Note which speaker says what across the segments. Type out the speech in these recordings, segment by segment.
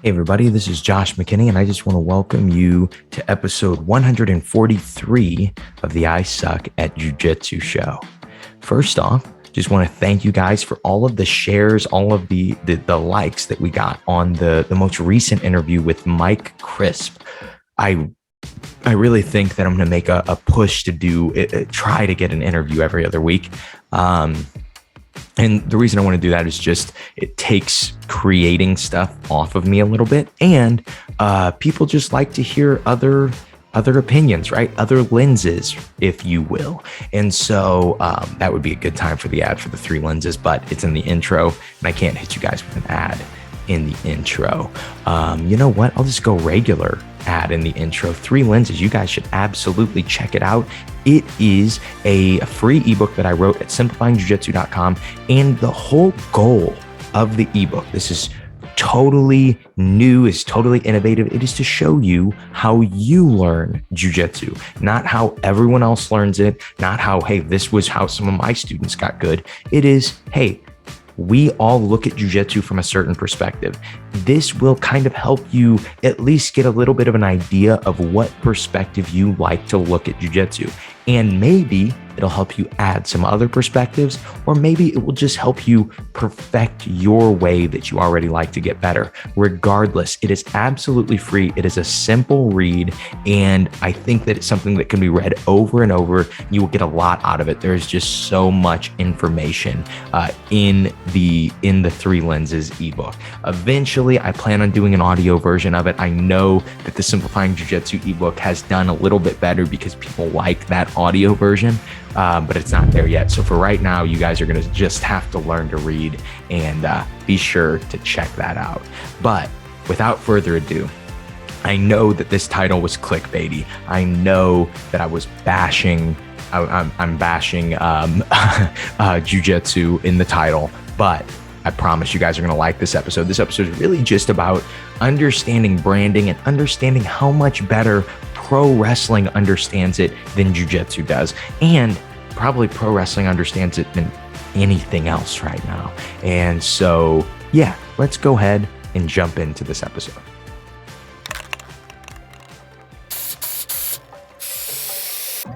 Speaker 1: Hey everybody, this is Josh McKinney, and I just want to welcome you to episode 143 of the I Suck at Jiu-Jitsu show. First off, just want to thank you guys for all of the shares, all of the likes that we got on the most recent interview with Mike Crisp. I really think that I'm going to make a push to try to get an interview every other week. And the reason I want to do that is just it takes creating stuff off of me a little bit. And people just like to hear other opinions, right? Other lenses, if you will. And so that would be a good time for the ad for the 3 lenses, but it's in the intro and I can't hit you guys with an ad in the intro. You know what? I'll just go regular ad in the intro. 3 lenses. You guys should absolutely check it out. It is a free ebook that I wrote at simplifyingjujitsu.com. And the whole goal of the ebook, this is totally new, is totally innovative. It is to show you how you learn jiu-jitsu, not how everyone else learns it, not how, hey, this was how some of my students got good. It is, hey, we all look at jiu-jitsu from a certain perspective. This will kind of help you at least get a little bit of an idea of what perspective you like to look at jiu-jitsu. And maybe it'll help you add some other perspectives, or maybe it will just help you perfect your way that you already like to get better. Regardless, it is absolutely free. It is a simple read, and I think that it's something that can be read over and over. You will get a lot out of it. There's just so much information in the 3 lenses ebook. Eventually, I plan on doing an audio version of it. I know that the Simplifying Jiu-Jitsu ebook has done a little bit better because people like that audio version. But it's not there yet. So for right now, you guys are going to just have to learn to read, and be sure to check that out. But without further ado, I know that this title was clickbaity. I know that I was bashing, I'm bashing jiu-jitsu in the title, but I promise you guys are going to like this episode. This episode is really just about understanding branding and understanding how much better pro wrestling understands it than jiu-jitsu does. And probably pro wrestling understands it than anything else right now. And so, yeah, let's go ahead and jump into this episode.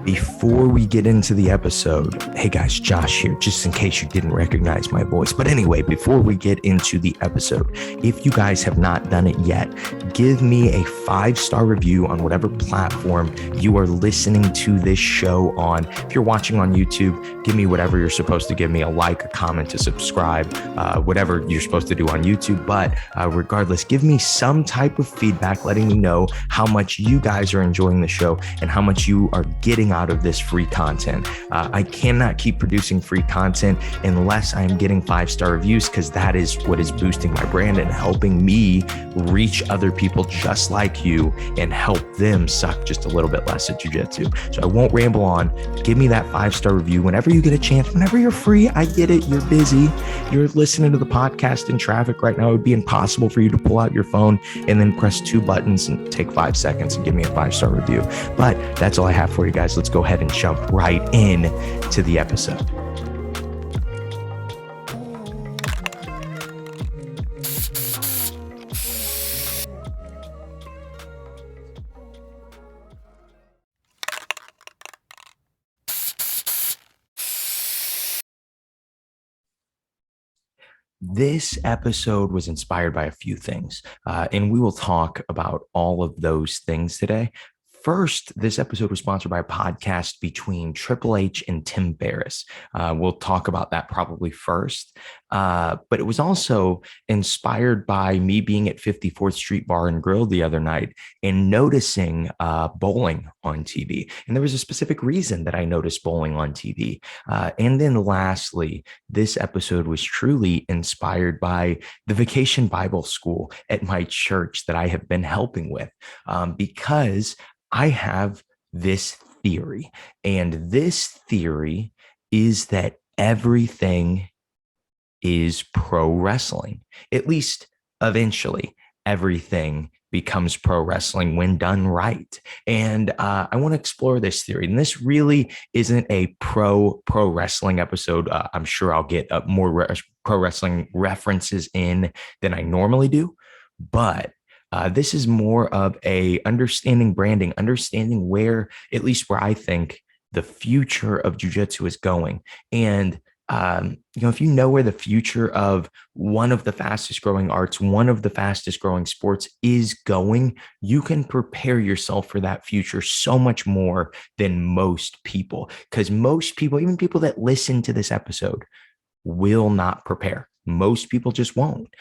Speaker 1: Before we get into the episode, hey guys, Josh here, just in case you didn't recognize my voice. But anyway, before we get into the episode, if you guys have not done it yet, give me a 5-star review on whatever platform you are listening to this show on. If you're watching on YouTube, give me whatever you're supposed to give me, a like, a comment, a subscribe, whatever you're supposed to do on YouTube. But regardless, give me some type of feedback letting me know how much you guys are enjoying the show and how much you are getting out of this free content. I cannot keep producing free content unless I'm getting 5-star reviews, because that is what is boosting my brand and helping me reach other people just like you and help them suck just a little bit less at jiu-jitsu. So I won't ramble on. Give me that 5-star review whenever you get a chance, whenever you're free. I get it. You're busy. You're listening to the podcast in traffic right now. It would be impossible for you to pull out your phone and then press 2 buttons and take 5 seconds and give me a 5-star review. But that's all I have for you guys. Let's go ahead and jump right in to the episode. This episode was inspired by a few things, and we will talk about all of those things today. First, this episode was sponsored by a podcast between Triple H and Tim Barris. We'll talk about that probably first. But it was also inspired by me being at 54th Street Bar and Grill the other night and noticing bowling on TV. And there was a specific reason that I noticed bowling on TV. And then lastly, this episode was truly inspired by the Vacation Bible School at my church that I have been helping with, because I have this theory, and this theory is that everything is pro wrestling. At least eventually, everything becomes pro wrestling when done right. And I want to explore this theory. And this really isn't a pro wrestling episode. I'm sure I'll get more pro wrestling references in than I normally do. But This is more of a understanding branding, understanding where, at least where I think the future of jiu-jitsu is going. And if you know where the future of one of the fastest growing arts, one of the fastest growing sports is going, you can prepare yourself for that future so much more than most people. Because most people, even people that listen to this episode, will not prepare. Most people just won't.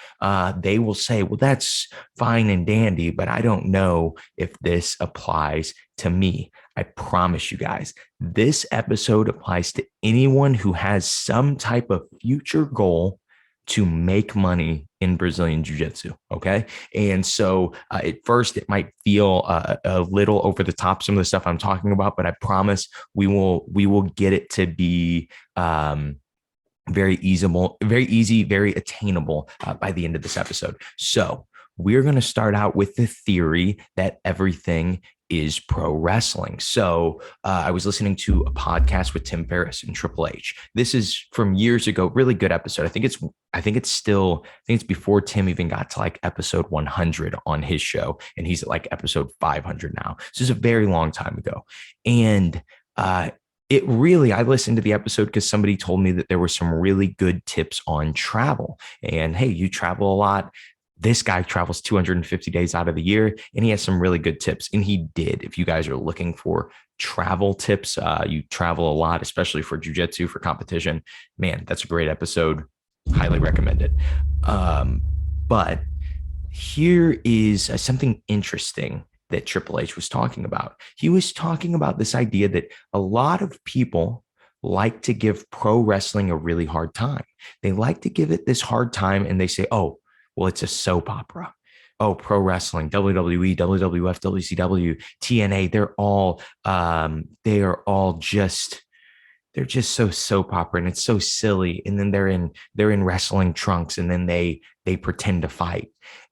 Speaker 1: They will say, well, that's fine and dandy, but I don't know if this applies to me. I promise you guys, this episode applies to anyone who has some type of future goal to make money in Brazilian Jiu-Jitsu. Okay. And so at first it might feel a little over the top, some of the stuff I'm talking about, but I promise we will get it to be very easy, very attainable by the end of this episode. So we're going to start out with the theory that everything is pro wrestling. So I was listening to a podcast with Tim Ferriss and Triple H. This is from years ago, really good episode. I think it's before Tim even got to like episode 100 on his show, and he's at like episode 500 now. So it's a very long time ago. And I listened to the episode because somebody told me that there were some really good tips on travel. And hey, you travel a lot. This guy travels 250 days out of the year, and he has some really good tips. And he did. If you guys are looking for travel tips, you travel a lot, especially for jiu-jitsu, for competition, man, that's a great episode. Highly recommend it. But here is something interesting that Triple H was talking about. He was talking about this idea that a lot of people like to give pro wrestling a really hard time. They like to give it this hard time, and they say, oh, well, it's a soap opera. Oh, pro wrestling, WWE, WWF, WCW, TNA, they are all just, they're just so soap opera, and it's so silly. And then they're in wrestling trunks, and then they pretend to fight.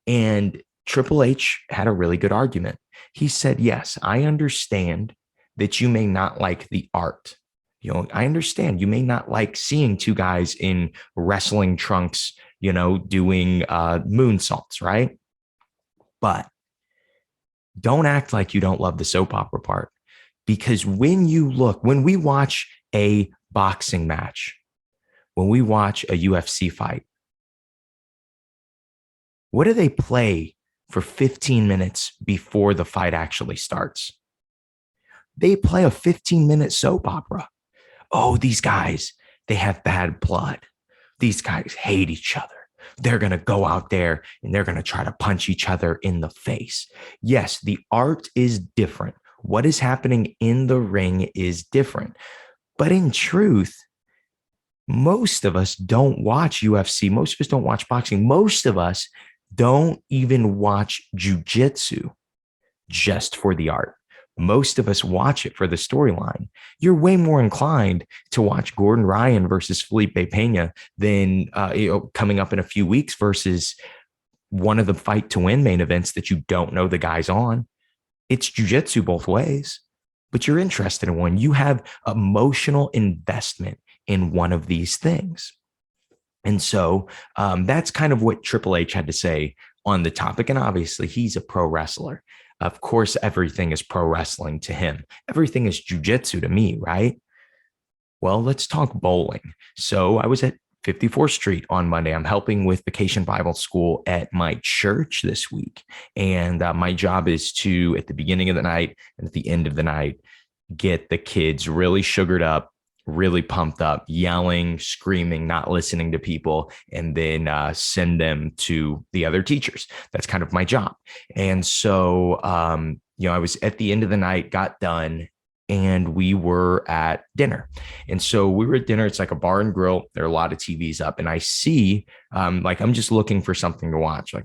Speaker 1: And Triple H had a really good argument. He said, yes, I understand that you may not like the art. I understand you may not like seeing two guys in wrestling trunks, doing moonsaults, right? But don't act like you don't love the soap opera part, because when we watch a boxing match, when we watch a UFC fight, what do they play for 15 minutes before the fight actually starts? They play a 15-minute soap opera. Oh, these guys, they have bad blood. These guys hate each other. They're going to go out there and they're going to try to punch each other in the face. Yes, the art is different. What is happening in the ring is different. But in truth, most of us don't watch UFC. Most of us don't watch boxing. Most of us don't even watch jiu-jitsu just for the art. Most of us watch it for the storyline. You're way more inclined to watch Gordon Ryan versus Felipe Pena than coming up in a few weeks versus one of the fight to win main events that you don't know the guys on. It's jiu-jitsu both ways, but you're interested in one. You have emotional investment in one of these things. And so that's kind of what Triple H had to say on the topic. And obviously, he's a pro wrestler. Of course, everything is pro wrestling to him. Everything is jiu-jitsu to me, right? Well, let's talk bowling. So I was at 54th Street on Monday. I'm helping with Vacation Bible School at my church this week. And my job is to, at the beginning of the night and at the end of the night, get the kids really sugared up, really pumped up, yelling, screaming, not listening to people, and then send them to the other teachers. That's kind of my job. And so, I was at the end of the night, got done, and we were at dinner. And so we were at dinner. It's like a bar and grill. There are a lot of TVs up, and I see, I'm just looking for something to watch.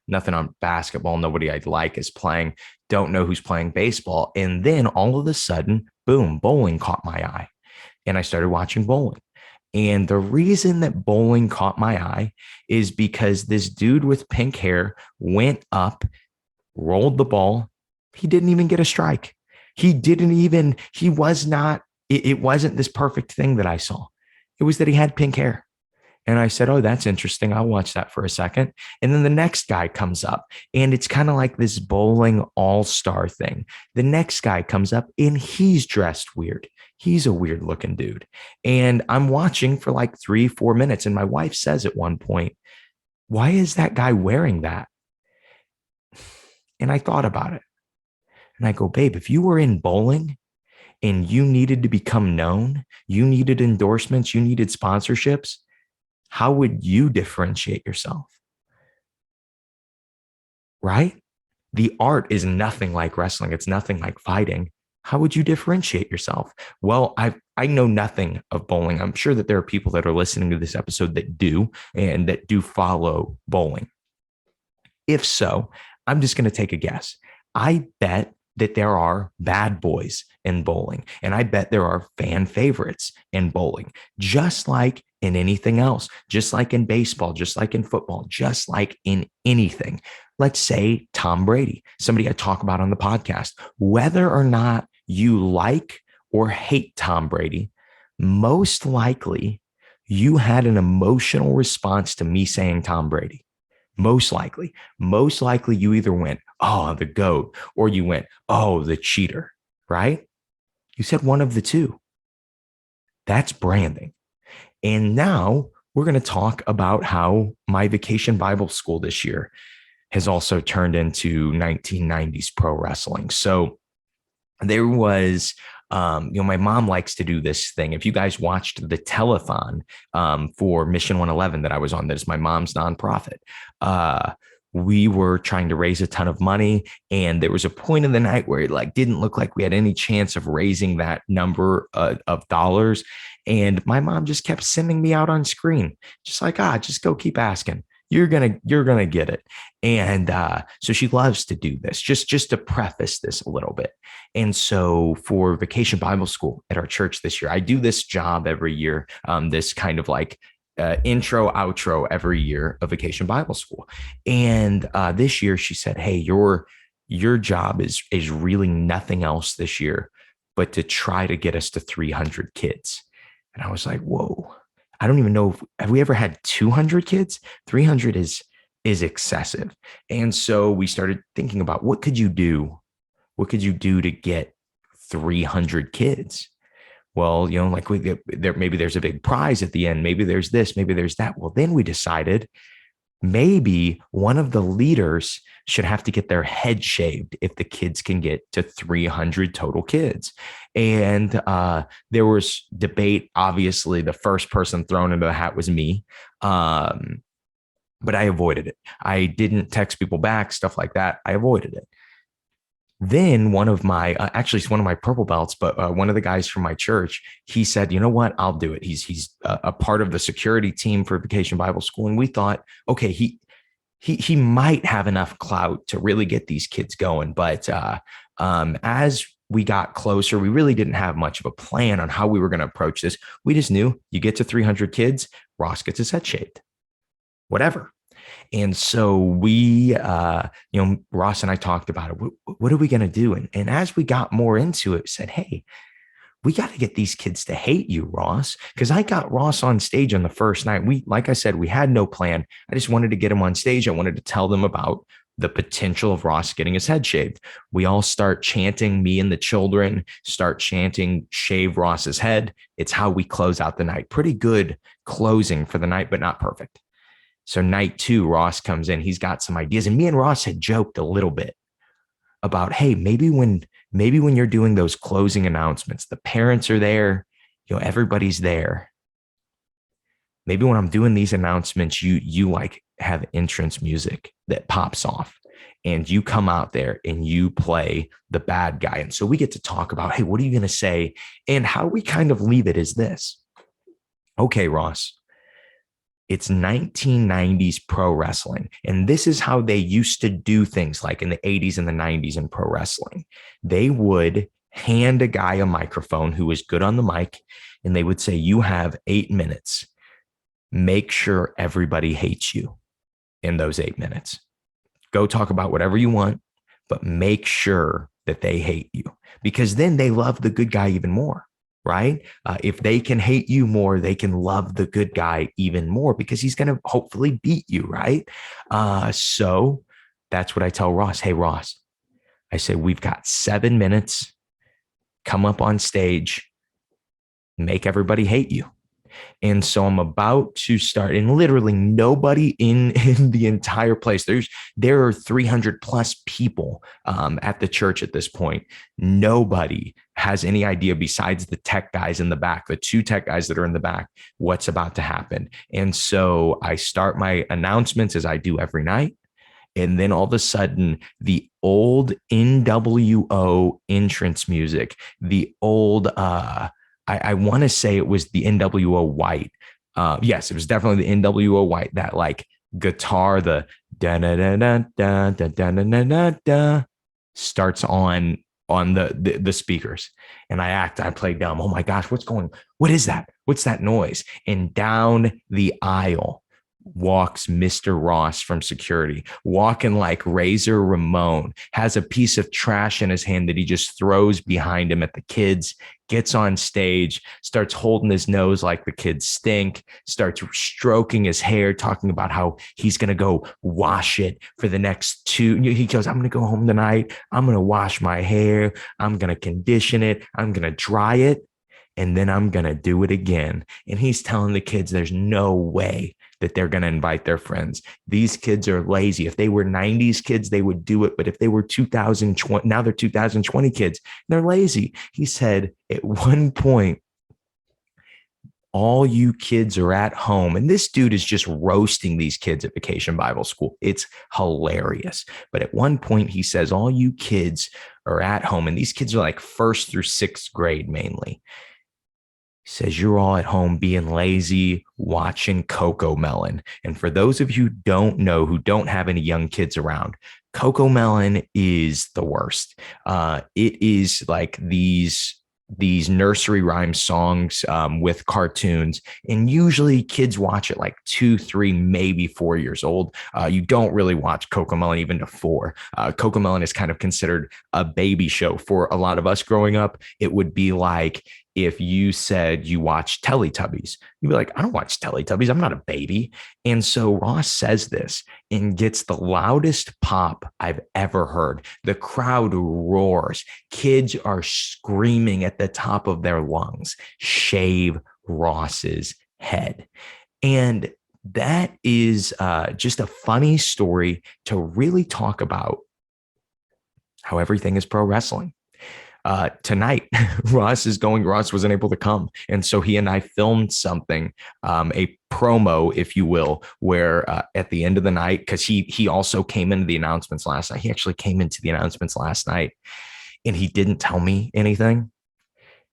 Speaker 1: Nothing on basketball. Nobody I'd like is playing. Don't know who's playing baseball. And then all of a sudden, boom, bowling caught my eye. And I started watching bowling. And the reason that bowling caught my eye is because this dude with pink hair went up, rolled the ball. He didn't even get a strike. It wasn't this perfect thing that I saw. It was that he had pink hair. And I said, oh, that's interesting. I'll watch that for a second. And then the next guy comes up, and it's kind of like this bowling all-star thing. The next guy comes up and he's dressed weird. He's a weird looking dude. And I'm watching for like 3, 4 minutes. And my wife says at one point, why is that guy wearing that? And I thought about it. And I go, babe, if you were in bowling and you needed to become known, you needed endorsements, you needed sponsorships, how would you differentiate yourself? Right? The art is nothing like wrestling. It's nothing like fighting. How would you differentiate yourself? Well, I know nothing of bowling. I'm sure that there are people that are listening to this episode that do and that do follow bowling. If so, I'm just going to take a guess. I bet that there are bad boys in bowling, and I bet there are fan favorites in bowling, just like in anything else, just like in baseball, just like in football, just like in anything. Let's say Tom Brady, somebody I talk about on the podcast, whether or not you like or hate Tom Brady, most likely you had an emotional response to me saying Tom Brady. Most likely you either went, oh, the GOAT, or you went, oh, the cheater, right? You said one of the two. That's branding. And now we're going to talk about how my vacation Bible school this year has also turned into 1990s pro wrestling. So there was, my mom likes to do this thing. If you guys watched the telethon for Mission 111 that I was on, that is my mom's nonprofit, we were trying to raise a ton of money. And there was a point in the night where it like didn't look like we had any chance of raising that number of dollars. And my mom just kept sending me out on screen, just like, just go keep asking. You're gonna get it. And so she loves to do this, just to preface this a little bit. And so for Vacation Bible School at our church this year, I do this job every year, this kind of like intro, outro every year of Vacation Bible School. And this year she said, hey, your job is really nothing else this year but to try to get us to 300 kids. And I was like, whoa. I don't even know have we ever had 200 kids? 300 is excessive. And so we started thinking about what could you do? What could you do to get 300 kids? Well, like maybe there's a big prize at the end. Maybe there's this, maybe there's that. Well, then we decided maybe one of the leaders should have to get their head shaved if the kids can get to 300 total kids. And there was debate. Obviously, the first person thrown into the hat was me. But I avoided it. I didn't text people back, stuff like that. I avoided it. Then one of my, actually it's one of my purple belts, but one of the guys from my church, he said, you know what, I'll do it. He's a part of the security team for Vacation Bible School. And we thought, okay, he might have enough clout to really get these kids going. But as we got closer, we really didn't have much of a plan on how we were going to approach this. We just knew you get to 300 kids, Ross gets his head shaved, whatever. And so we, Ross and I talked about it. What are we going to do? And as we got more into it, said, hey, we got to get these kids to hate you, Ross, because I got Ross on stage on the first night. Like I said, we had no plan. I just wanted to get him on stage. I wanted to tell them about the potential of Ross getting his head shaved. We all start chanting, me and the children start chanting, shave Ross's head. It's how we close out the night. Pretty good closing for the night, but not perfect. So night 2, Ross comes in, he's got some ideas. And me and Ross had joked a little bit about, hey, maybe when you're doing those closing announcements, the parents are there, everybody's there. Maybe when I'm doing these announcements, you like have entrance music that pops off and you come out there and you play the bad guy. And so we get to talk about, hey, what are you going to say? And how we kind of leave it is this. Okay, Ross. It's 1990s pro wrestling. And this is how they used to do things like in the 80s and the 90s in pro wrestling. They would hand a guy a microphone who was good on the mic, and they would say, you have 8 minutes. Make sure everybody hates you in those 8 minutes. Go talk about whatever you want, but make sure that they hate you, because then they love the good guy even more. right? If they can hate you more, they can love the good guy even more because he's going to hopefully beat you, right? So that's what I tell Ross. Hey, Ross, I say, we've got 7 minutes. Come up on stage, make everybody hate you. And so I'm about to start, and literally nobody in the entire place. There are 300 plus people at the church at this point. Nobody has any idea besides the tech guys in the back, the two tech guys that are in the back, what's about to happen. And so I start my announcements as I do every night. And then all of a sudden, the old NWO entrance music, the old I want to say it was the NWO White. Yes, it was definitely the NWO White. That like guitar, the da da da da da da da da da da starts on the speakers, and I play dumb. Oh my gosh, what is that? What's that noise? And down the aisle walks Mr. Ross from security, walking like Razor Ramon, has a piece of trash in his hand that he just throws behind him at the kids, gets on stage, starts holding his nose like the kids stink, starts stroking his hair, talking about how he's going to go wash it for the next he goes, I'm going to go home tonight. I'm going to wash my hair. I'm going to condition it. I'm going to dry it. And then I'm going to do it again. And he's telling the kids there's no way that they're going to invite their friends. These kids are lazy. If they were 90s kids, they would do it. But if they were 2020, now they're 2020 kids, they're lazy. He said at one point, all you kids are at home. And this dude is just roasting these kids at Vacation Bible School. It's hilarious. But at one point, he says, all you kids are at home. And these kids are like first through sixth grade mainly. He says, you're all at home being lazy, watching Coco Melon. And for those of you who don't know, who don't have any young kids around, Coco Melon is the worst. It is like these nursery rhyme songs with cartoons, and usually kids watch it like 2, 3, maybe 4 years old. You don't really watch Coco Melon even to 4. Coco Melon is kind of considered a baby show for a lot of us growing up. It would be like if you said you watch Teletubbies, you'd be like, I don't watch Teletubbies. I'm not a baby. And so Ross says this and gets the loudest pop I've ever heard. The crowd roars. Kids are screaming at the top of their lungs, shave Ross's head. And that is just a funny story to really talk about how everything is pro wrestling. Tonight, Ross wasn't able to come. And so he and I filmed something, a promo, if you will, where at the end of the night, because he also came into the announcements last night. He actually came into the announcements last night and he didn't tell me anything.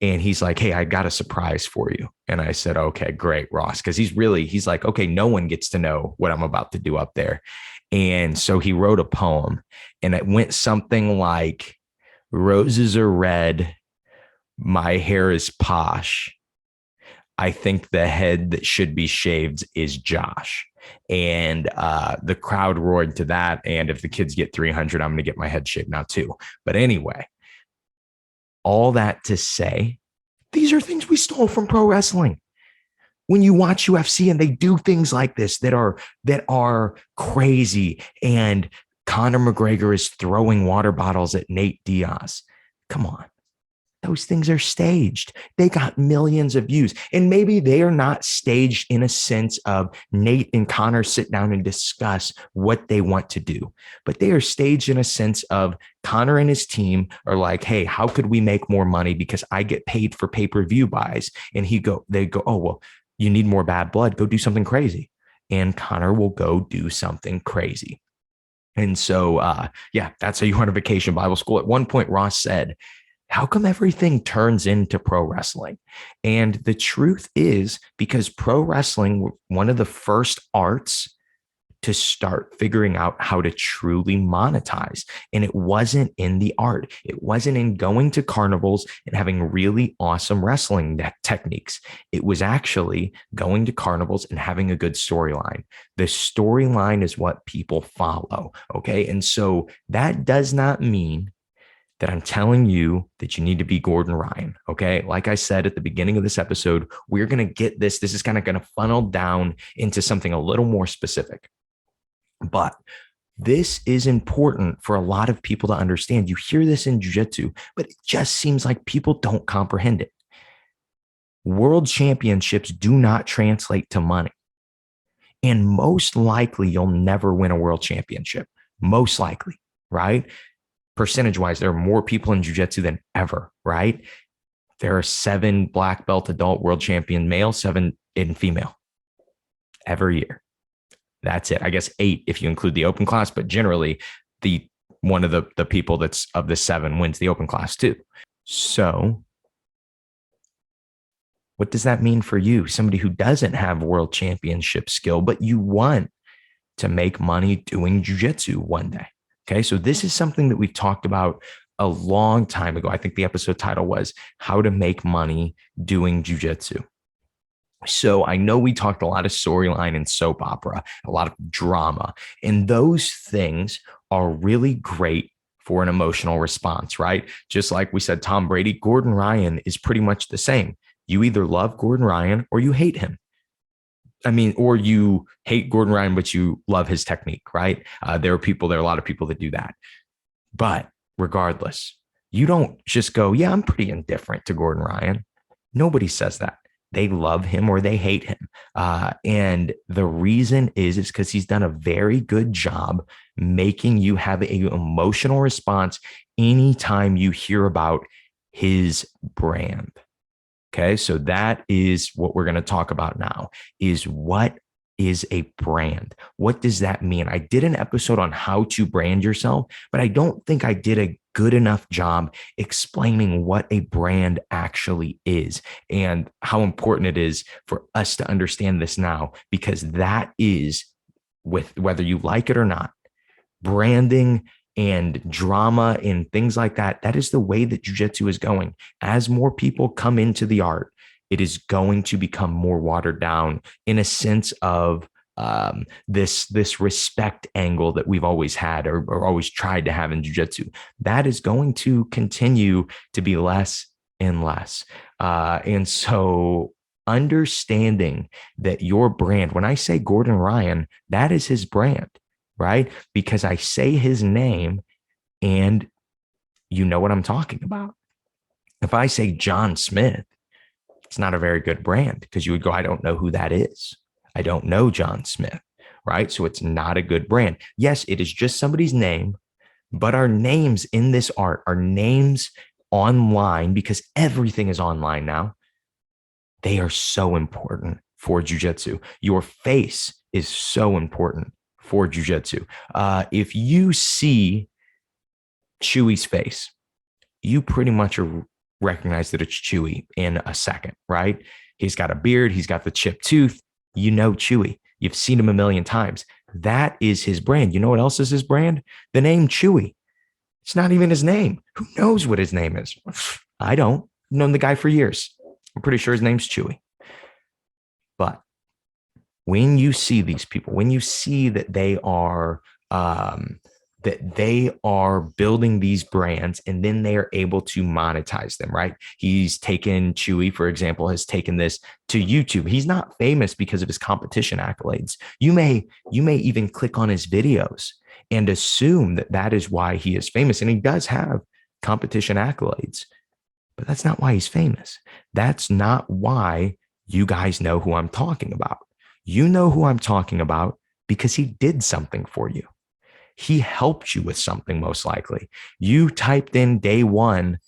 Speaker 1: And he's like, hey, I got a surprise for you. And I said, okay, great, Ross. Because he's like, okay, no one gets to know what I'm about to do up there. And so he wrote a poem and it went something like, roses are red. My hair is posh. I think the head that should be shaved is Josh. And the crowd roared to that. And if the kids get 300, I'm going to get my head shaved now too. But anyway, all that to say, these are things we stole from pro wrestling. When you watch UFC and they do things like this that are crazy, and Conor McGregor is throwing water bottles at Nate Diaz. Come on. Those things are staged. They got millions of views. And maybe they are not staged in a sense of Nate and Conor sit down and discuss what they want to do. But they are staged in a sense of Conor and his team are like, hey, how could we make more money? Because I get paid for pay-per-view buys. And they go, oh, well, you need more bad blood. Go do something crazy. And Conor will go do something crazy. And so, that's how you run a Vacation Bible School. At one point, Ross said, how come everything turns into pro wrestling? And the truth is because pro wrestling, one of the first arts to start figuring out how to truly monetize. And it wasn't in the art. It wasn't in going to carnivals and having really awesome wrestling techniques. It was actually going to carnivals and having a good storyline. The storyline is what people follow. Okay. And so that does not mean that I'm telling you that you need to be Gordon Ryan. Okay. Like I said at the beginning of this episode, we're going to get this. This is kind of going to funnel down into something a little more specific. But this is important for a lot of people to understand. You hear this in jiu-jitsu, but it just seems like people don't comprehend it. World championships do not translate to money. And most likely, you'll never win a world championship. Most likely, right? Percentage wise, there are more people in jiu-jitsu than ever, right? There are 7 black belt adult world champion male, 7 in female every year. That's it. I guess 8 if you include the open class, but generally the one of the people that's of the 7 wins the open class too. So what does that mean for you? Somebody who doesn't have world championship skill, but you want to make money doing jiu-jitsu one day. Okay. So this is something that we've talked about a long time ago. I think the episode title was How to Make Money Doing Jiu-Jitsu. So I know we talked a lot of storyline and soap opera, a lot of drama, and those things are really great for an emotional response, right? Just like we said, Tom Brady, Gordon Ryan is pretty much the same. You either love Gordon Ryan or you hate him. I mean, or you hate Gordon Ryan, but you love his technique, right? There are a lot of people that do that. But regardless, you don't just go, yeah, I'm pretty indifferent to Gordon Ryan. Nobody says that. They love him or they hate him. And the reason is because he's done a very good job making you have an emotional response anytime you hear about his brand. Okay, so that is what we're going to talk about now, is what is a brand? What does that mean? I did an episode on how to brand yourself, but I don't think I did a good enough job explaining what a brand actually is and how important it is for us to understand this now, because that is, with whether you like it or not, branding and drama and things like that. That is the way that jiu-jitsu is going. As more people come into the art, it is going to become more watered down in a sense of this respect angle that we've always had or always tried to have in jiu-jitsu. That is going to continue to be less and less. And so understanding that your brand, when I say Gordon Ryan, that is his brand, right? Because I say his name and you know what I'm talking about. If I say John Smith, it's not a very good brand because you would go, I don't know who that is. I don't know John Smith, right? So it's not a good brand. Yes, it is just somebody's name, but our names in this art, our names online, because everything is online now, they are so important for jiu-jitsu. Your face is so important for jiu-jitsu. If you see Chewy's face, you pretty much recognize that it's Chewy in a second, right? He's got a beard. He's got the chipped tooth. You know Chewy. You've seen him a million times. That is his brand. You know what else is his brand? The name Chewy. It's not even his name. Who knows what his name is? I don't. I've known the guy for years. I'm pretty sure his name's Chewy. But when you see these people, when you see that they are building these brands and then they are able to monetize them, right? He's taken Chewy, for example, has taken this to YouTube. He's not famous because of his competition accolades. You may even click on his videos and assume that that is why he is famous. And he does have competition accolades, but that's not why he's famous. That's not why you guys know who I'm talking about. You know who I'm talking about because he did something for you. He helped you with something, most likely. You typed in day one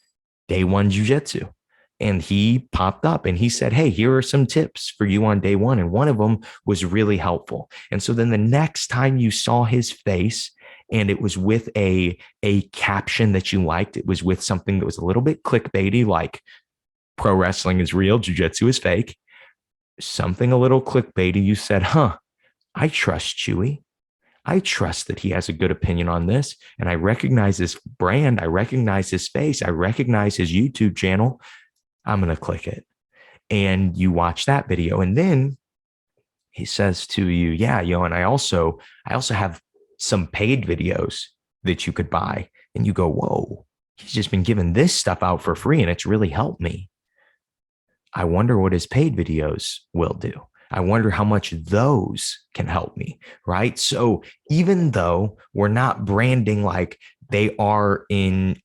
Speaker 1: jiu-jitsu, and he popped up and he said, hey, here are some tips for you on day one. And one of them was really helpful. And so then the next time you saw his face and it was with a caption that you liked, it was with something that was a little bit clickbaity, like pro wrestling is real, jiu-jitsu is fake. Something a little clickbaity, you said, I trust Chewy. I trust that he has a good opinion on this. And I recognize this brand. I recognize his face. I recognize his YouTube channel. I'm going to click it. And you watch that video. And then he says to you, yeah, and I also have some paid videos that you could buy. And you go, whoa, He's just been giving this stuff out for free and it's really helped me. I wonder what his paid videos will do. I wonder how much those can help me, right? So even though we're not branding like they are in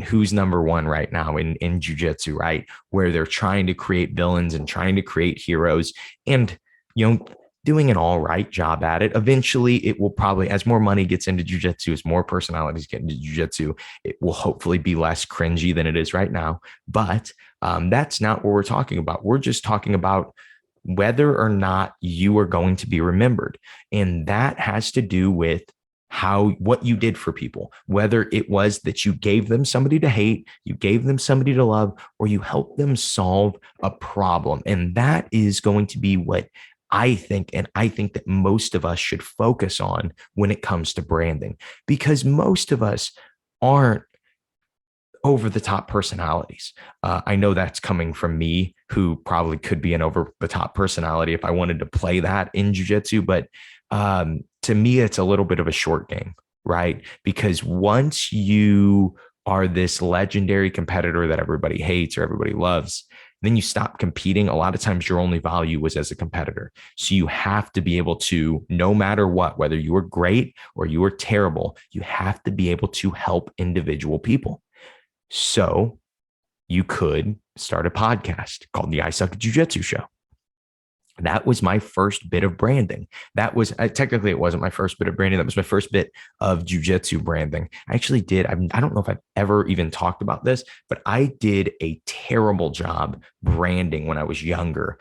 Speaker 1: who's number one right now in jiu-jitsu, right? Where they're trying to create villains and trying to create heroes and you know doing an all right job at it. Eventually it will probably, as more money gets into jiu-jitsu, as more personalities get into jiu-jitsu, it will hopefully be less cringy than it is right now. But that's not what we're talking about. We're just talking about whether or not you are going to be remembered. And that has to do with what you did for people, whether it was that you gave them somebody to hate, you gave them somebody to love, or you helped them solve a problem. And that is going to be what I think. And I think that most of us should focus on when it comes to branding, because most of us aren't over the top personalities. I know that's coming from me, who probably could be an over the top personality if I wanted to play that in jiu-jitsu. But to me, it's a little bit of a short game, right? Because once you are this legendary competitor that everybody hates or everybody loves, then you stop competing. A lot of times your only value was as a competitor. So you have to be able to, no matter what, whether you were great or you were terrible, you have to be able to help individual people. So you could start a podcast called the I Suck at Jiu-Jitsu Show. That was my first bit of branding. That was technically, it wasn't my first bit of branding. That was my first bit of jiu-jitsu branding. I actually did. I don't know if I've ever even talked about this, but I did a terrible job branding when I was younger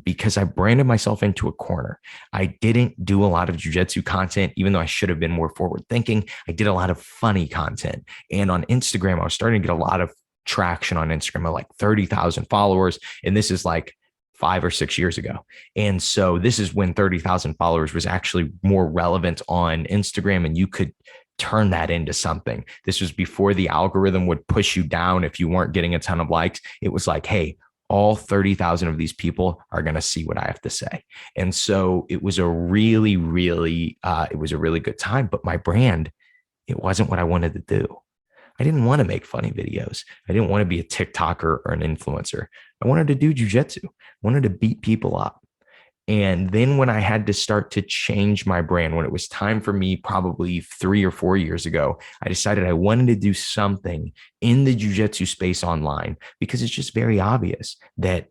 Speaker 1: because I branded myself into a corner. I didn't do a lot of jiu-jitsu content, even though I should have been more forward thinking. I did a lot of funny content. And on Instagram, I was starting to get a lot of traction on Instagram. I had like 30,000 followers. And this is like 5 or 6 years ago. And so this is when 30,000 followers was actually more relevant on Instagram, and you could turn that into something. This was before the algorithm would push you down if you weren't getting a ton of likes. It was like, hey, all 30,000 of these people are going to see what I have to say. And so it was a really good time. But my brand, it wasn't what I wanted to do. I didn't want to make funny videos. I didn't want to be a TikToker or an influencer. I wanted to do jujitsu. I wanted to beat people up. And then when I had to start to change my brand, when it was time for me, probably 3 or 4 years ago, I decided I wanted to do something in the jujitsu space online, because it's just very obvious that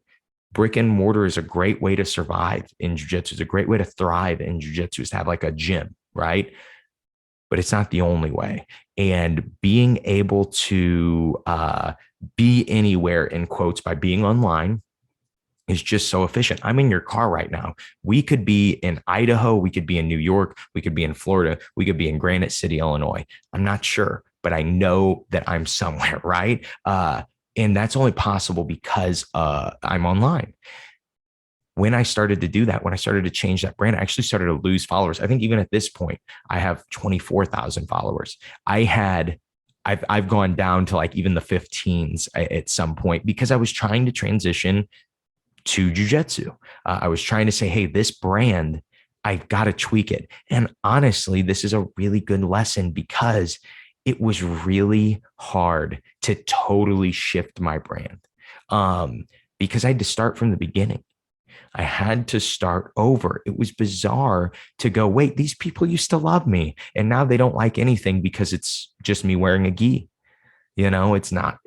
Speaker 1: brick and mortar is a great way to survive in jujitsu. It's a great way to thrive in jujitsu, is to have like a gym, right? But it's not the only way. And being able to be anywhere, in quotes, by being online is just so efficient. I'm in your car right now. We could be in Idaho. We could be in New York. We could be in Florida. We could be in Granite City, Illinois. I'm not sure, but I know that I'm somewhere, right? And that's only possible because I'm online. When I started to do that, when I started to change that brand, I actually started to lose followers. I think even at this point, I have 24,000 followers. I've gone down to like even the 15s at some point, because I was trying to transition to jiu-jitsu. I was trying to say, hey, this brand, I got to tweak it. And honestly, this is a really good lesson, because it was really hard to totally shift my brand because I had to start from the beginning. I had to start over. It was bizarre to go, wait, these people used to love me, and now they don't like anything because it's just me wearing a gi. You know, it's not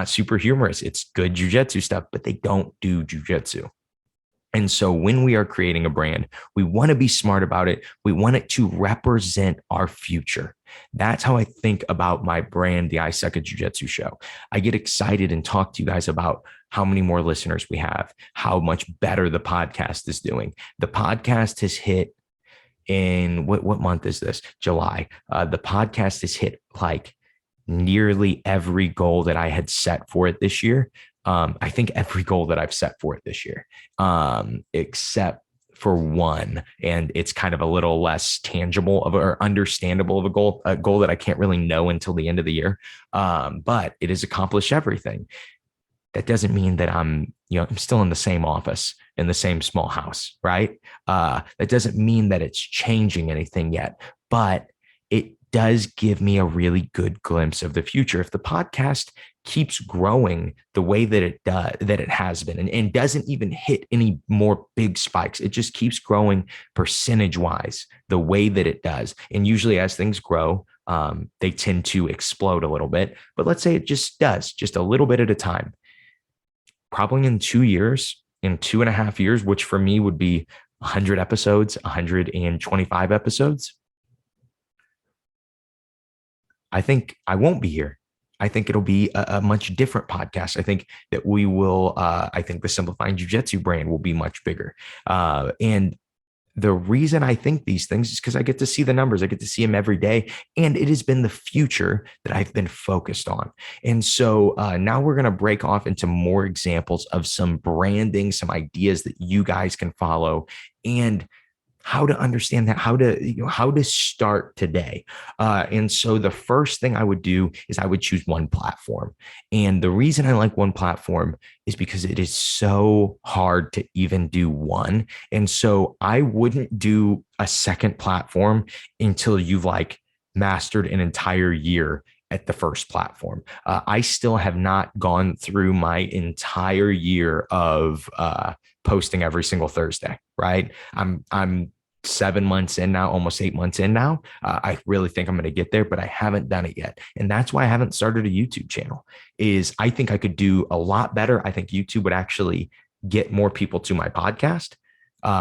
Speaker 1: super humorous. It's good jujitsu stuff, but they don't do jujitsu. And so when we are creating a brand, we want to be smart about it. We want it to represent our future. That's how I think about my brand, the I Suck at Jiu-Jitsu Show. I get excited and talk to you guys about how many more listeners we have, how much better the podcast is doing. The podcast has hit in what month is this? July. The podcast has hit like nearly every goal that I had set for it this year. I think every goal that I've set for it this year, except for one, and it's kind of a little less tangible or understandable of a goal that I can't really know until the end of the year. But it has accomplished everything. That doesn't mean that I'm still in the same office in the same small house, right? That doesn't mean that it's changing anything yet, but it does give me a really good glimpse of the future. If the podcast keeps growing the way that it does, that it has been, and doesn't even hit any more big spikes, it just keeps growing percentage wise the way that it does. And usually as things grow, they tend to explode a little bit. But let's say it just does, just a little bit at a time. Probably in 2 years, in 2.5 years, which for me would be 100 episodes, 125 episodes, I think I won't be here. I think it'll be a much different podcast. I think that we will, I think the Simplifying Jiu-Jitsu brand will be much bigger. And the reason I think these things is because I get to see the numbers. I get to see them every day. And it has been the future that I've been focused on. And so now we're going to break off into more examples of some branding, some ideas that you guys can follow, and how to understand that, how to start today. And so the first thing I would do is I would choose one platform. And the reason I like one platform is because it is so hard to even do one. And so I wouldn't do a second platform until you've like mastered an entire year at the first platform. I still have not gone through my entire year of posting every single Thursday, right? I'm 7 months in now, almost 8 months in now. I really think I'm going to get there, but I haven't done it yet. And that's why I haven't started a YouTube channel. Is I think I could do a lot better. I think YouTube would actually get more people to my podcast,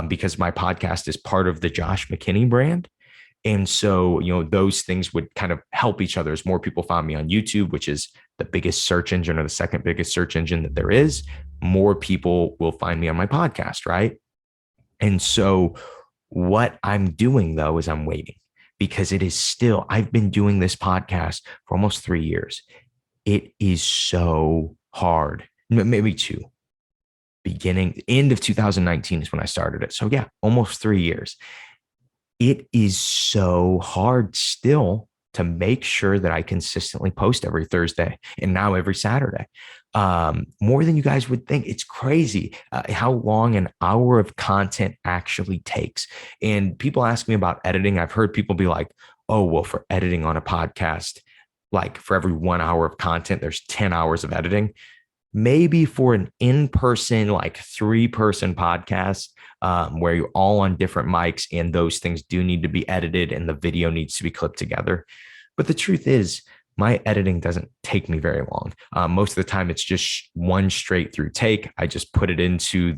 Speaker 1: because my podcast is part of the Josh McKinney brand. And so, those things would kind of help each other. As more people found me on YouTube, which is the biggest search engine or the second biggest search engine that there is, more people will find me on my podcast, right? And so what I'm doing though is I'm waiting, because it is still, I've been doing this podcast for almost 3 years. It is so hard, maybe two. End of 2019 is when I started it. So yeah, almost 3 years. It is so hard still to make sure that I consistently post every Thursday and now every Saturday. More than you guys would think. It's crazy how long an hour of content actually takes. And people ask me about editing. I've heard people be like, oh, well, for editing on a podcast, like for every 1 hour of content, there's 10 hours of editing. Maybe for an in-person, like 3-person podcast, where you're all on different mics and those things do need to be edited and the video needs to be clipped together. But the truth is, my editing doesn't take me very long. Most of the time, it's just one straight through take. I just put it into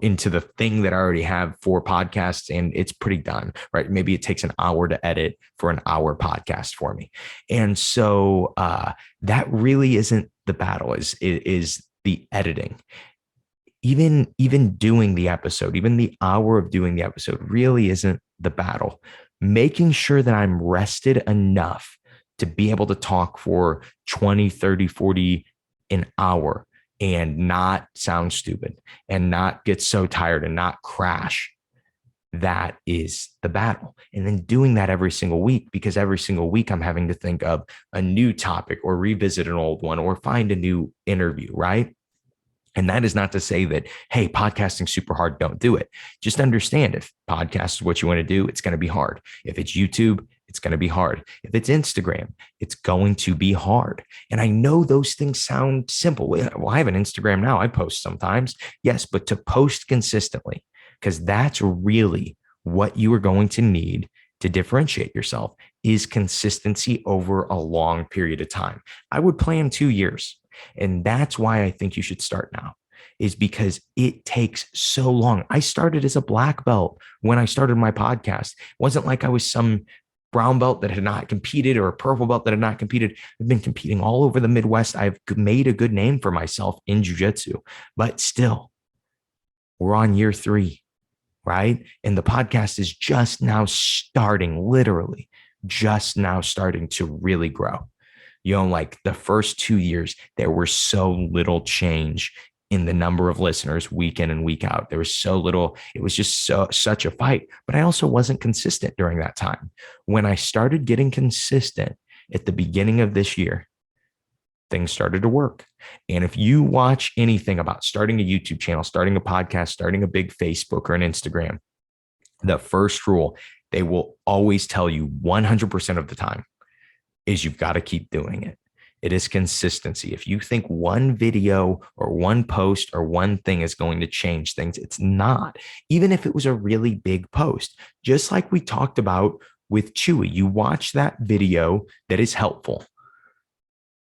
Speaker 1: into the thing that I already have for podcasts, and it's pretty done, right? Maybe it takes an hour to edit for an hour podcast for me. And so that really isn't the battle, is the editing. Even doing the episode, even the hour of doing the episode really isn't the battle. Making sure that I'm rested enough to be able to talk for 20, 30, 40 an hour and not sound stupid and not get so tired and not crash. That is the battle. And then doing that every single week, because every single week I'm having to think of a new topic or revisit an old one or find a new interview, right? And that is not to say that, hey, podcasting's super hard, don't do it. Just understand, if podcast is what you want to do, it's going to be hard. If it's YouTube, it's going to be hard. If it's Instagram, it's going to be hard. And I know those things sound simple. Well, I have an Instagram now. I post sometimes. Yes, but to post consistently, because that's really what you are going to need to differentiate yourself, is consistency over a long period of time. I would plan 2 years. And that's why I think you should start now, is because it takes so long. I started as a black belt when I started my podcast. It wasn't like I was some brown belt that had not competed or a purple belt that had not competed. I've been competing all over the Midwest. I've made a good name for myself in jiu-jitsu, but still, we're on year 3, right? And the podcast is just now starting, literally just now starting to really grow. Like the first 2 years, there were so little change in the number of listeners week in and week out. There was so little. It was just such a fight. But I also wasn't consistent during that time. When I started getting consistent at the beginning of this year, things started to work. And if you watch anything about starting a YouTube channel, starting a podcast, starting a big Facebook or an Instagram, the first rule they will always tell you 100% of the time is you've got to keep doing it. It is consistency. If you think one video or one post or one thing is going to change things, it's not. Even if it was a really big post, just like we talked about with Chewy, you watch that video that is helpful.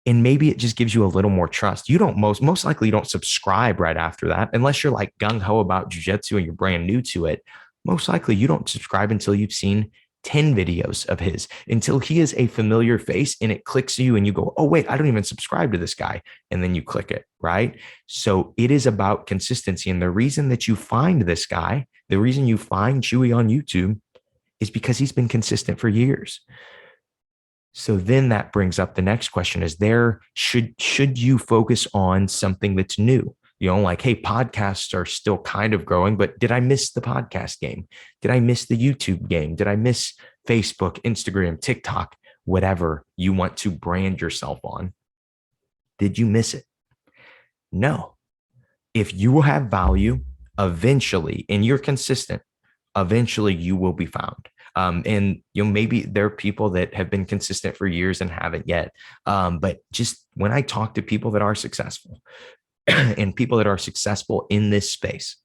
Speaker 1: And maybe it just gives you a little more trust. You don't most likely you don't subscribe right after that, unless you're like gung ho about jiu-jitsu and you're brand new to it. Most likely you don't subscribe until you've seen 10 videos of his, until he is a familiar face and it clicks you and you go, oh, wait, I don't even subscribe to this guy. And then you click it, right? So it is about consistency. And the reason that you find this guy, the reason you find Chewy on YouTube is because he's been consistent for years. So then that brings up the next question: is there, should you focus on something that's new? You know, like, hey, podcasts are still kind of growing, but did I miss the podcast game? Did I miss the YouTube game? Did I miss Facebook, Instagram, TikTok, whatever you want to brand yourself on? Did you miss it? No. If you will have value eventually and you're consistent, eventually you will be found. And maybe there are people that have been consistent for years and haven't yet. But just when I talk to people that are successful and people that are successful in this space,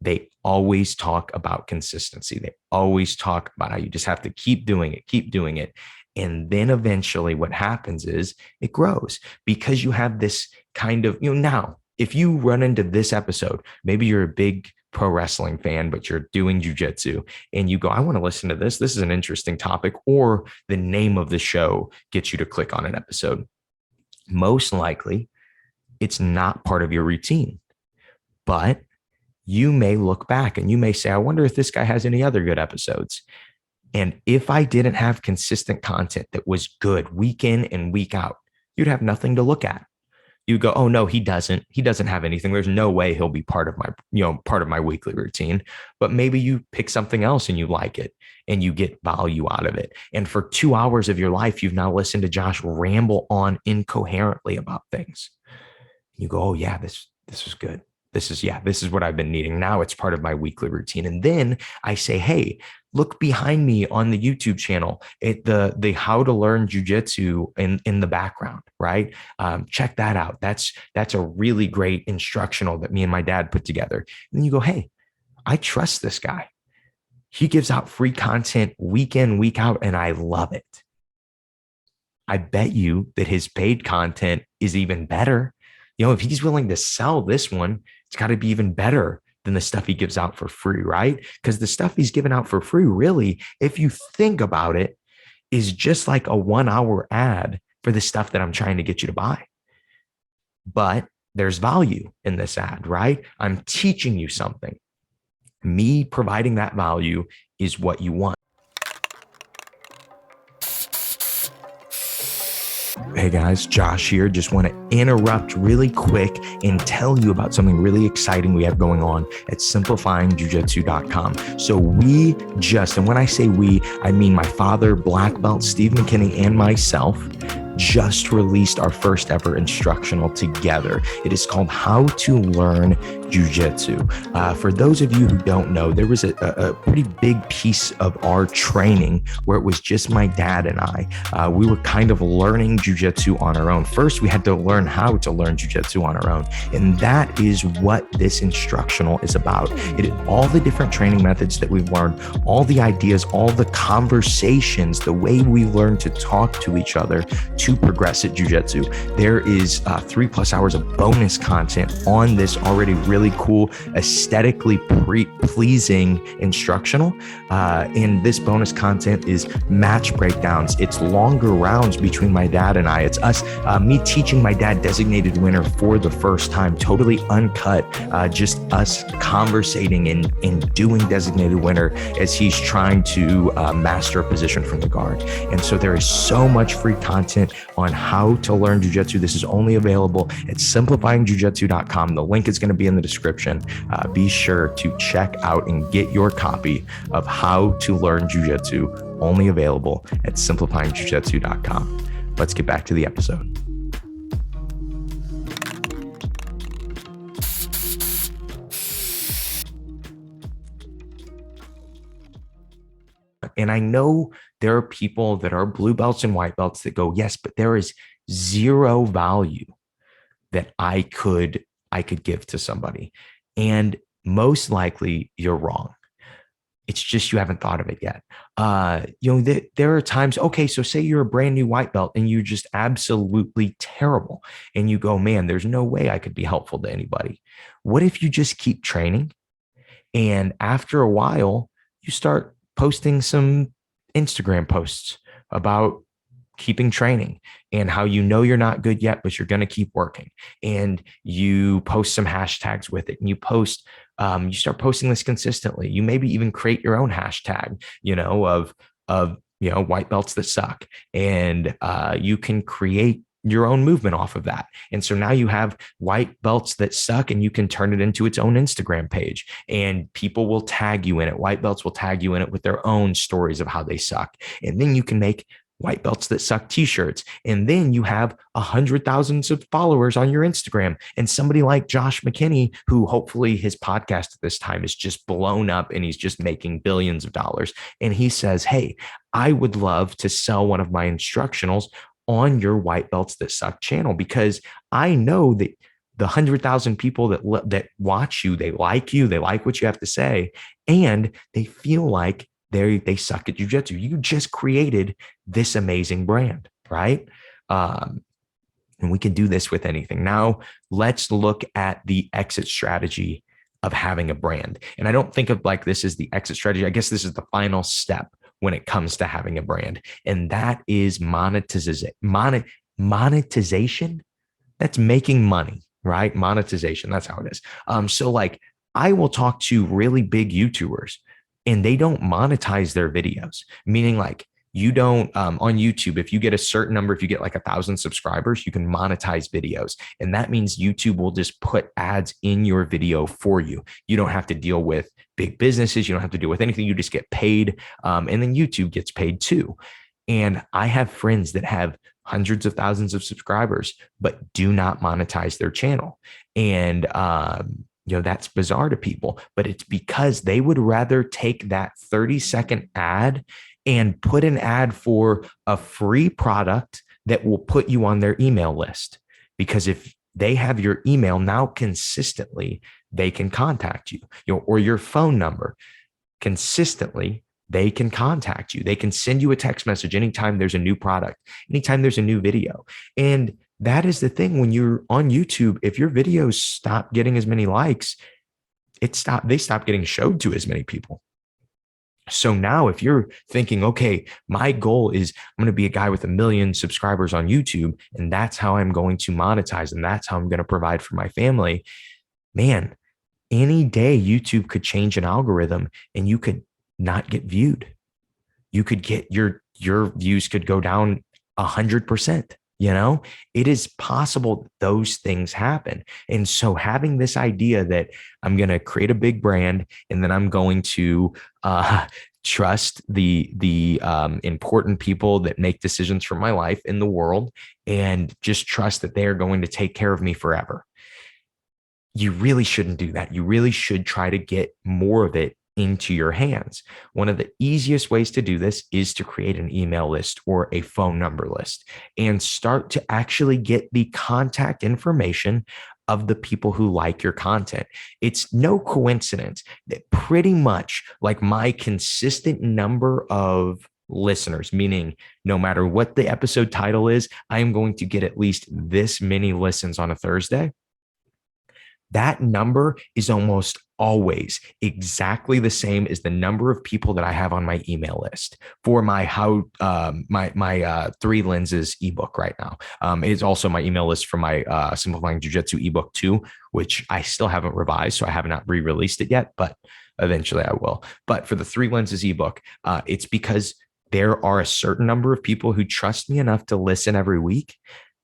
Speaker 1: they always talk about consistency. They always talk about how you just have to keep doing it, keep doing it. And then eventually what happens is it grows, because you have this kind of, now if you run into this episode, maybe you're a big pro wrestling fan, but you're doing jiu-jitsu and you go, I want to listen to this. This is an interesting topic, or the name of the show gets you to click on an episode. Most likely it's not part of your routine, but you may look back and you may say, I wonder if this guy has any other good episodes. And if I didn't have consistent content that was good week in and week out, you'd have nothing to look at. You go, oh no, he doesn't have anything. There's no way he'll be part of my weekly routine. But maybe you pick something else and you like it and you get value out of it. And for 2 hours of your life, you've now listened to Josh ramble on incoherently about things. You go, oh yeah, this is good. This is what I've been needing. Now it's part of my weekly routine. And then I say, hey, look behind me on the YouTube channel at the How to Learn Jiu-Jitsu in the background, right? Check that out. That's a really great instructional that me and my dad put together. And then you go, hey, I trust this guy. He gives out free content week in, week out, and I love it. I bet you that his paid content is even better. If he's willing to sell this one, it's got to be even better than the stuff he gives out for free, right? Because the stuff he's giving out for free, really, if you think about it, is just like a 1 hour ad for the stuff that I'm trying to get you to buy. But there's value in this ad, right? I'm teaching you something. Me providing that value is what you want. Hey guys, Josh here. Just want to interrupt really quick and tell you about something really exciting we have going on at simplifyingjujitsu.com. So and when I say we, I mean my father, black belt Steve McKinney, and myself just released our first ever instructional together. It is called How to Learn Jiu-Jitsu. For those of you who don't know, there was a pretty big piece of our training where it was just my dad and I. We were kind of learning Jiu-Jitsu on our own. First, we had to learn how to learn Jiu-Jitsu on our own. And that is what this instructional is about. It is all the different training methods that we've learned, all the ideas, all the conversations, the way we learn to talk to each other to progress at Jiu-Jitsu. There is 3+ hours of bonus content on this already really cool, aesthetically pleasing instructional. And this bonus content is match breakdowns. It's longer rounds between my dad and I. It's us, me teaching my dad designated winner for the first time, totally uncut, just us conversating and doing designated winner as he's trying to master a position from the guard. And so there is so much free content on how to learn Jiu-Jitsu. This is only available at simplifyingjujitsu.com. The link is going to be in the description. Be sure to check out and get your copy of How to Learn Jiu-Jitsu, only available at simplifyingjujitsu.com. Let's get back to the episode. And I know there are people that are blue belts and white belts that go, yes, but there is zero value that I could give to somebody. And most likely you're wrong. It's just you haven't thought of it yet. There are times, okay, so say you're a brand new white belt and you're just absolutely terrible. And you go, man, there's no way I could be helpful to anybody. What if you just keep training? And after a while, you start posting some Instagram posts about keeping training and how you know you're not good yet, but you're going to keep working. And you post some hashtags with it, and you start posting this consistently. You maybe even create your own hashtag, of white belts that suck, and you can create your own movement off of that. And so now you have white belts that suck, and you can turn it into its own Instagram page, and people will tag you in it. White belts will tag you in it with their own stories of how they suck. And then you can make white belts that suck t-shirts. And then you have 100,000 of followers on your Instagram. And somebody like Josh McKinney, who hopefully his podcast at this time is just blown up and he's just making billions of dollars. And he says, hey, I would love to sell one of my instructionals on your white belts that suck channel, because I know that the 100,000 people that watch you, they like what you have to say, and they feel like they suck at jiu-jitsu. You just created this amazing brand, right? And we can do this with anything. Now, let's look at the exit strategy of having a brand. And I don't think of like this as the exit strategy. I guess this is the final step when it comes to having a brand. And that is monetization. Monetization, that's making money, right? Monetization, that's how it is. So like I will talk to really big YouTubers and they don't monetize their videos, meaning like you don't on YouTube, if you get a certain number, if you get like 1,000 subscribers, you can monetize videos. And that means YouTube will just put ads in your video for you. You don't have to deal with big businesses. You don't have to deal with anything. You just get paid. And then YouTube gets paid too. And I have friends that have hundreds of thousands of subscribers, but do not monetize their channel. And, that's bizarre to people, but it's because they would rather take that 30-second ad and put an ad for a free product that will put you on their email list. Because if they have your email now consistently, they can contact you, or your phone number consistently, they can contact you. They can send you a text message anytime there's a new product, anytime there's a new video. And that is the thing when you're on YouTube, if your videos stop getting as many likes, they stop getting showed to as many people. So now if you're thinking, okay, my goal is I'm going to be a guy with 1 million subscribers on YouTube, and that's how I'm going to monetize, and that's how I'm going to provide for my family, man, any day YouTube could change an algorithm and you could not get viewed. You could get your views could go down 100%. It is possible that those things happen. And so having this idea that I'm going to create a big brand and then I'm going to trust the important people that make decisions for my life in the world, and just trust that they are going to take care of me forever. You really shouldn't do that. You really should try to get more of it into your hands. One of the easiest ways to do this is to create an email list or a phone number list and start to actually get the contact information of the people who like your content. It's no coincidence that pretty much like my consistent number of listeners, meaning no matter what the episode title is, I am going to get at least this many listens on a Thursday. That number is almost always exactly the same as the number of people that I have on my email list for my my 3 lenses ebook right now. It's also my email list for my Simplifying Jiu-Jitsu ebook too, which I still haven't revised, so I have not re-released it yet, but eventually I will. But for the 3 lenses ebook, it's because there are a certain number of people who trust me enough to listen every week.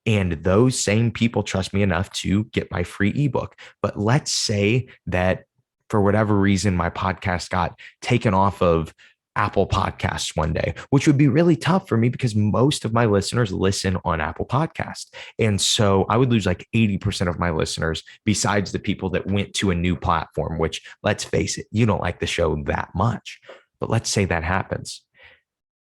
Speaker 1: And those same people trust me enough to get my free ebook. But let's say that for whatever reason, my podcast got taken off of Apple Podcasts one day, which would be really tough for me because most of my listeners listen on Apple Podcasts. And so I would lose like 80% of my listeners besides the people that went to a new platform, which, let's face it, you don't like the show that much. But let's say that happens.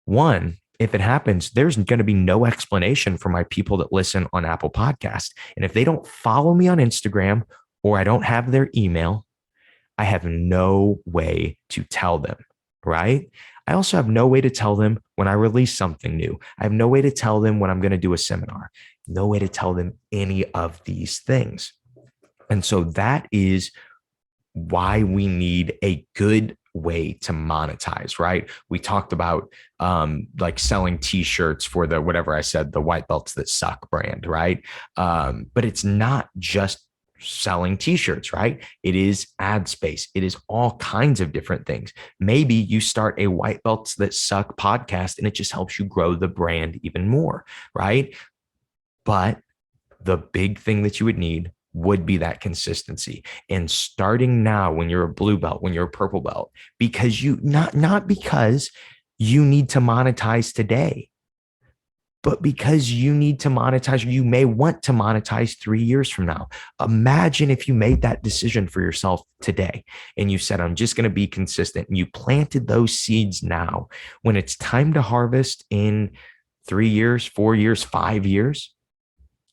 Speaker 1: One, if it happens, there's going to be no explanation for my people that listen on Apple Podcast. And if they don't follow me on Instagram or I don't have their email, I have no way to tell them, right? I also have no way to tell them when I release something new. I have no way to tell them when I'm going to do a seminar, no way to tell them any of these things. And so that is why we need a good way to monetize, right? We talked about like selling t-shirts for the whatever I said, the white belts that suck brand, right? But it's not just selling t-shirts, right? It is ad space. It is all kinds of different things. Maybe you start a white belts that suck podcast and it just helps you grow the brand even more, right? But the big thing that you would need would be that consistency. And starting now, when you're a blue belt, when you're a purple belt, because you not because you need to monetize today, but because you need to monetize, or you may want to monetize 3 years from now. Imagine if you made that decision for yourself today and you said, I'm just going to be consistent, and you planted those seeds now. When it's time to harvest in 3 years, 4 years, 5 years,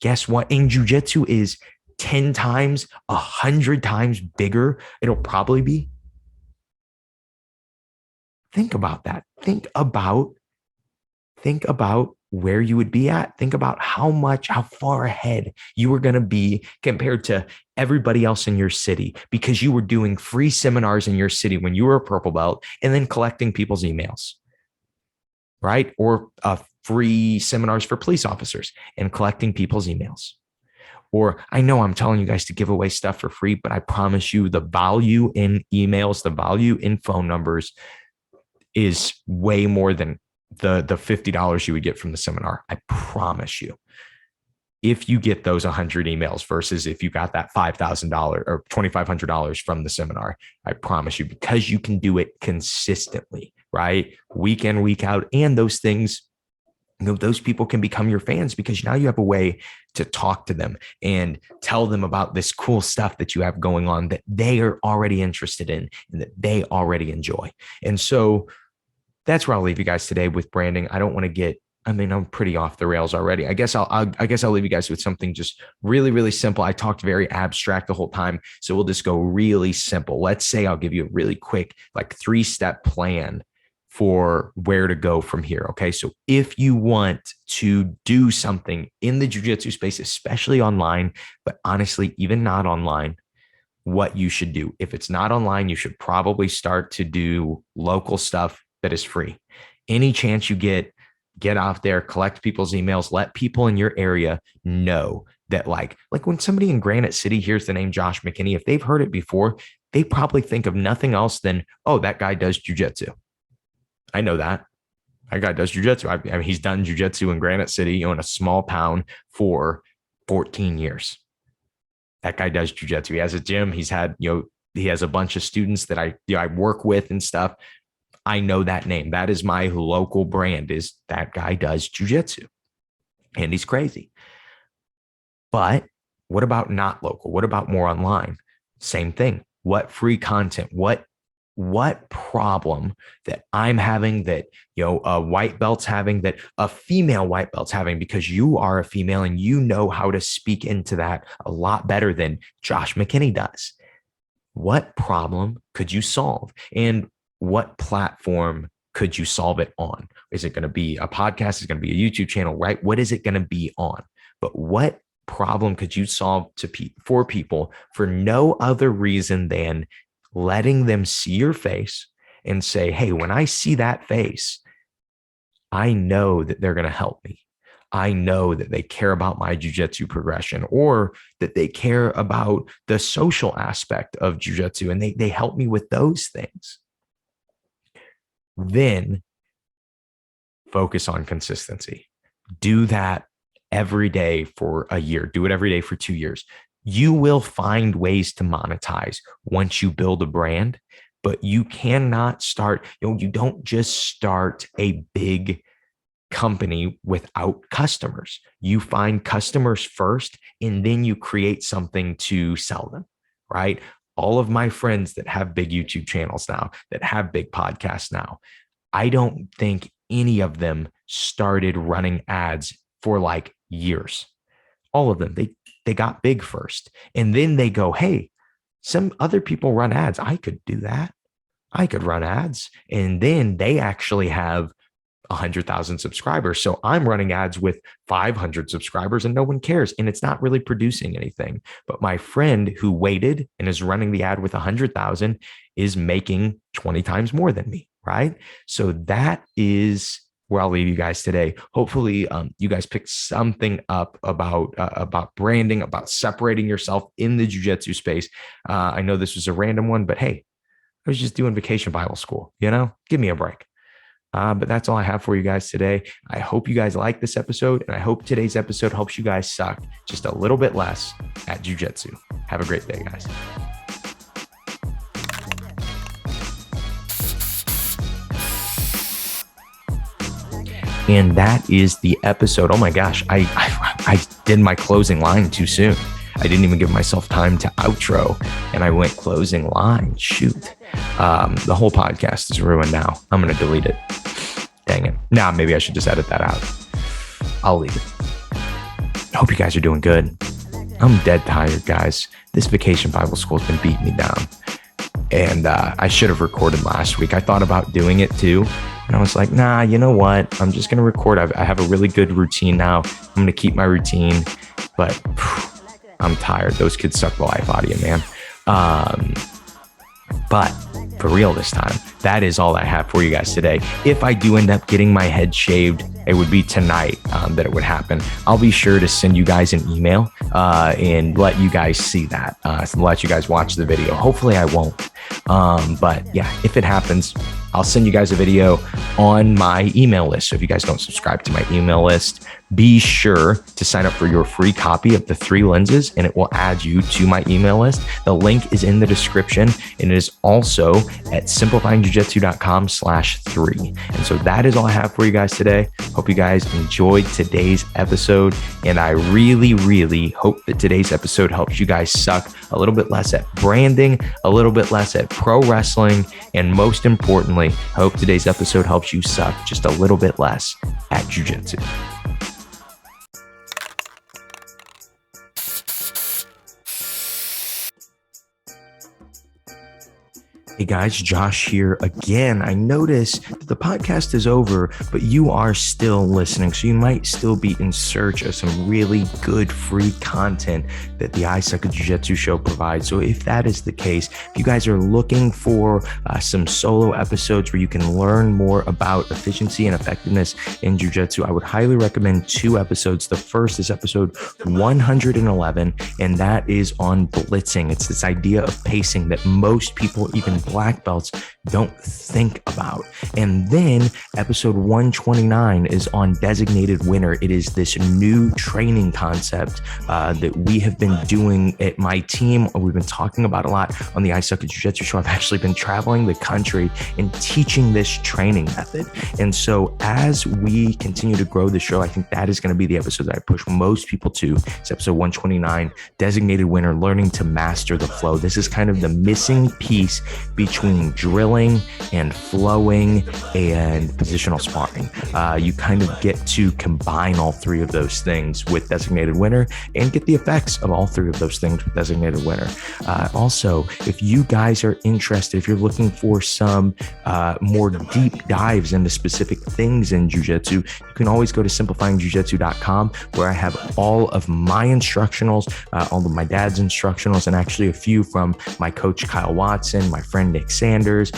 Speaker 1: guess what? In jiu-jitsu is 10 times, 100 times bigger. It'll probably be. Think about that. Think about where you would be at. Think about how far ahead you were going to be compared to everybody else in your city, because you were doing free seminars in your city when you were a purple belt and then collecting people's emails, right? Or free seminars for police officers and collecting people's emails. Or I know I'm telling you guys to give away stuff for free, but I promise you the value in emails, the value in phone numbers is way more than the $50 you would get from the seminar. I promise you. If you get those 100 emails versus if you got that $5,000 or $2,500 from the seminar, I promise you, because you can do it consistently, right? Week in, week out. And those things, those people can become your fans because now you have a way to talk to them and tell them about this cool stuff that you have going on that they are already interested in and that they already enjoy. And so that's where I'll leave you guys today with branding. I don't want to get, I'm pretty off the rails already. I guess I'll leave you guys with something just really, really simple. I talked very abstract the whole time, so we'll just go really simple. Let's say I'll give you a really quick, like 3-step plan for where to go from here. Okay. So if you want to do something in the jiu-jitsu space, especially online, but honestly, even not online, what you should do. If it's not online, you should probably start to do local stuff that is free. Any chance you get out there, collect people's emails, let people in your area know that like when somebody in Granite City hears the name Josh McKinney, if they've heard it before, they probably think of nothing else than, oh, that guy does jiu-jitsu. I know that. That guy does jiu-jitsu. I mean, he's done jiu-jitsu in Granite City, in a small town for 14 years. That guy does jiu-jitsu. He has a gym. He has a bunch of students that I work with and stuff. I know that name. That is my local brand, is that guy does jiu-jitsu. And he's crazy. But what about not local? What about more online? Same thing. What free content? What problem that I'm having, that a white belt's having, that a female white belt's having, because you are a female and you know how to speak into that a lot better than Josh McKinney does. What problem could you solve? And what platform could you solve it on? Is it going to be a podcast? Is it going to be a YouTube channel, right? What is it going to be on? But what problem could you solve for people for no other reason than letting them see your face and say, hey, when I see that face, I know that they're going to help me. I know that they care about my jiu-jitsu progression, or that they care about the social aspect of jiu-jitsu and they help me with those things. Then focus on consistency. Do that every day for a year. Do it every day for 2 years. You will find ways to monetize once you build a brand, but you cannot start, you don't just start a big company without customers. You find customers first, and then you create something to sell them, right? All of my friends that have big YouTube channels now, that have big podcasts now, I don't think any of them started running ads for like years. All of them. They got big first. And then they go, hey, some other people run ads. I could do that. I could run ads. And then they actually have 100,000 subscribers. So I'm running ads with 500 subscribers and no one cares. And it's not really producing anything. But my friend who waited and is running the ad with 100,000 is making 20 times more than me. Right. So that is where I'll leave you guys today. Hopefully you guys picked something up about branding, about separating yourself in the jiu-jitsu space. I know this was a random one, but hey, I was just doing vacation Bible school, give me a break. But that's all I have for you guys today. I hope you guys like this episode, and I hope today's episode helps you guys suck just a little bit less at jiu-jitsu. Have a great day, guys. And that is the episode. Oh my gosh, I did my closing line too soon. I didn't even give myself time to outro, and I went closing line. Shoot. The whole podcast is ruined now. I'm going to delete it. Dang it. Nah, maybe I should just edit that out. I'll leave it. I hope you guys are doing good. I'm dead tired, guys. This vacation Bible school has been beating me down. And I should have recorded last week. I thought about doing it too. And I was like, nah, you know what? I'm just going to record. I have a really good routine now. I'm going to keep my routine. But I'm tired. Those kids suck the life out of you, man. But for real this time, that is all I have for you guys today. If I do end up getting my head shaved, it would be tonight that it would happen. I'll be sure to send you guys an email and let you guys see that, let you guys watch the video. Hopefully I won't. But yeah, if it happens, I'll send you guys a video on my email list. So if you guys don't subscribe to my email list, be sure to sign up for your free copy of the 3 lenses, and it will add you to my email list. The link is in the description, and it is also at simplifyingjujitsu.com/3. And so that is all I have for you guys today. Hope you guys enjoyed today's episode, and I really, really hope that today's episode helps you guys suck a little bit less at branding, a little bit less at pro wrestling, and most importantly, I hope today's episode helps you suck just a little bit less at jiu-jitsu. Hey guys, Josh here again. I noticed that the podcast is over, but you are still listening. So you might still be in search of some really good free content that the I Suck at Jiu-Jitsu show provides. So if that is the case, if you guys are looking for some solo episodes where you can learn more about efficiency and effectiveness in Jiu-Jitsu, I would highly recommend 2 episodes. The first is episode 111, and that is on blitzing. It's this idea of pacing that most people, even black belts, don't think about. And then episode 129 is on designated winner. It is this new training concept that we have been doing at my team. We've been talking about a lot on the I Suck at Jiu-Jitsu show. I've actually been traveling the country and teaching this training method. And so as we continue to grow the show, I think that is going to be the episode that I push most people to. It's episode 129, designated winner, learning to master the flow. This is kind of the missing piece between drilling and flowing and positional sparring. You kind of get to combine all 3 of those things with designated winner and get the effects of all 3 of those things with designated winner. Also, if you guys are interested, if you're looking for some more deep dives into specific things in jiu-jitsu, you can always go to simplifyingjujitsu.com, where I have all of my instructionals, all of my dad's instructionals, and actually a few from my coach Kyle Watson, my friend Nick Sanders,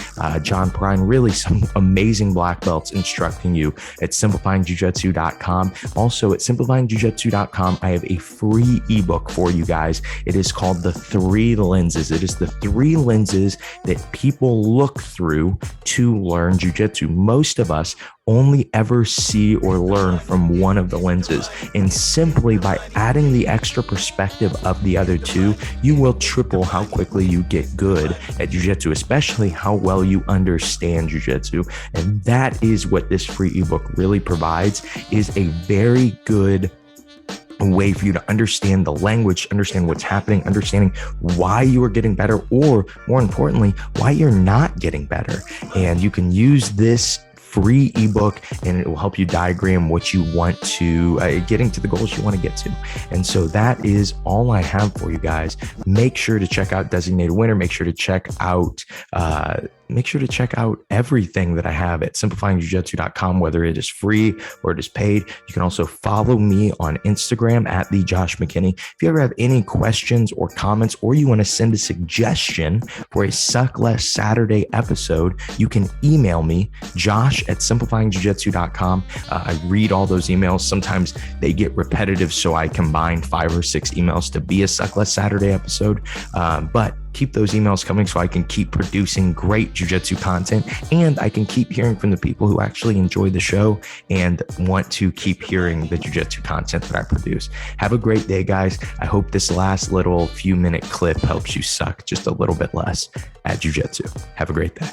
Speaker 1: John Prine, really some amazing black belts instructing you at simplifyingjujitsu.com. Also at simplifyingjujitsu.com, I have a free ebook for you guys. It is called The 3 Lenses. It is the 3 lenses that people look through to learn jiu-jitsu. Most of us only ever see or learn from one of the lenses. And simply by adding the extra perspective of the other 2, you will triple how quickly you get good at jiu-jitsu, especially how well you understand jiu-jitsu. And that is what this free ebook really provides, is a very good way for you to understand the language, understand what's happening, understanding why you are getting better, or more importantly, why you're not getting better. And you can use this free ebook, and it will help you diagram what you want to, getting to the goals you want to get to. And so that is all I have for you guys. Make sure to check out Designated Winner. Make sure to check out everything that I have at simplifyingjujitsu.com, whether it is free or it is paid. You can also follow me on Instagram at the Josh McKinney. If you ever have any questions or comments, or you want to send a suggestion for a Suck Less Saturday episode, you can email me, josh@simplifyingjujitsu.com. I read all those emails. Sometimes they get repetitive, so I combine 5 or 6 emails to be a Suck Less Saturday episode. But keep those emails coming so I can keep producing great jiu-jitsu content, and I can keep hearing from the people who actually enjoy the show and want to keep hearing the jiu-jitsu content that I produce. Have a great day, guys. I hope this last little few minute clip helps you suck just a little bit less at jiu-jitsu. Have a great day.